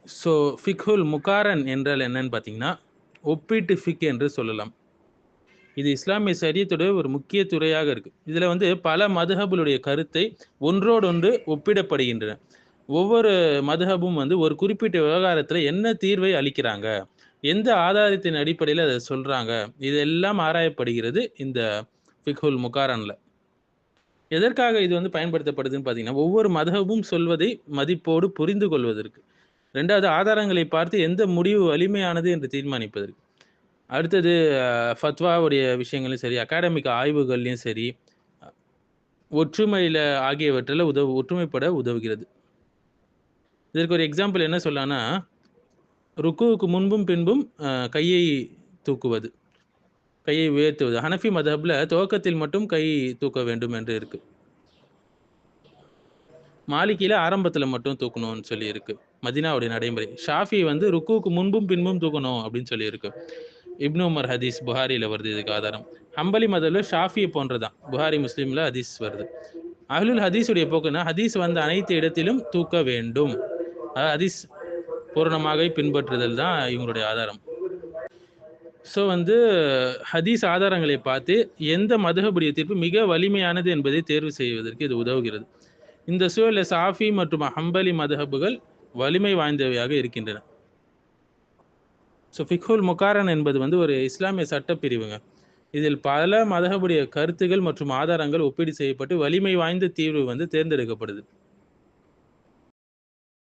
So ஃபிக்ஹுல் முகாரன் என்றால் என்னன்னு பார்த்தீங்கன்னா, ஒப்பீட்டு ஃபிக் என்று சொல்லலாம். இது இஸ்லாமிய ஷரியத்துடைய ஒரு முக்கிய துறையாக இருக்கு. இதுல வந்து பல மதுஹபுலுடைய கருத்தை ஒன்றோடொன்று ஒப்பிடப்படுகின்றன. ஒவ்வொரு மதுஹபும் வந்து ஒரு குறிப்பிட்ட விவகாரத்துல என்ன தீர்வை அளிக்கிறாங்க, எந்த ஆதாரத்தின் அடிப்படையில அத சொல்றாங்க, இதெல்லாம் ஆராயப்படுகிறது இந்த ஃபிக்ஹுல் முகாரன்ல. எதற்காக இது வந்து பயன்படுத்தப்படுதுன்னு பார்த்தீங்கன்னா, ஒவ்வொரு மதஹபும் சொல்வதை மதிப்போடு புரிந்து கொள்வதற்கு. 2வது ஆதாரங்களை பார்த்து எந்த முடிவு வலிமையானது என்று தீர்மானிப்பதற்கு. அடுத்தது ஃபத்வாவுடைய விஷயங்கள்லயும் சரி, அகாடமிக் ஆய்வுகள்லயும் சரி, ஒற்றுமையில ஆகியவற்றில ஒற்றுமைப்பட உதவுகிறது. இதற்கு ஒரு எக்ஸாம்பிள் என்ன சொல்லலாம்னா, ருக்குவுக்கு முன்பும் பின்பும் கையை தூக்குவது, கையை உயர்த்துவது. ஹனஃபி மதஹப்ல துவக்கத்தில் மட்டும் கை தூக்க வேண்டும் என்று இருக்கு. மாலிகில ஆரம்பத்துல மட்டும் தூக்கணும்னு சொல்லி இருக்கு. மதீனாவுடைய நடைமுறை. ஷாஃபி வந்து ருக்குவுக்கு முன்பும் பின்பும் தூக்கணும் அப்படின்னு சொல்லி இருக்கு. இப்னு உமர் ஹதீஸ் புகாரில வருது இதுக்கு ஆதாரம். ஹம்பலி மதம்ல ஷாஃபி போன்றதான். புகாரி முஸ்லிம்ல ஹதீஸ் வருது. அஹ்லுல் ஹதீஸுடைய போக்குன்னா, ஹதீஸ் வந்த அனைத்து இடத்திலும் தூக்க வேண்டும். ஹதீஸ் பூரணமாக பின்பற்றுதல் தான் இவங்களுடைய ஆதாரம். ஸோ வந்து ஹதீஸ் ஆதாரங்களை பார்த்து எந்த மதுஹபுடைய தீர்ப்பு மிக வலிமையானது என்பதை தேர்வு செய்வதற்கு இது உதவுகிறது. இந்த சூழலில் சாஃபி மற்றும் ஹம்பலி மதுஹபுகள் வலிமை வாய்ந்தவையாக இருக்கின்றன. ஸோ ஃபிக்ஹுல் முகாரன் என்பது வந்து ஒரு இஸ்லாமிய சட்டப்பிரிவுங்க. இதில் பல மதஹபுடைய கருத்துகள் மற்றும் ஆதாரங்கள் ஒப்பீடு செய்யப்பட்டு வலிமை வாய்ந்த தீர்வு வந்து தேர்ந்தெடுக்கப்படுது.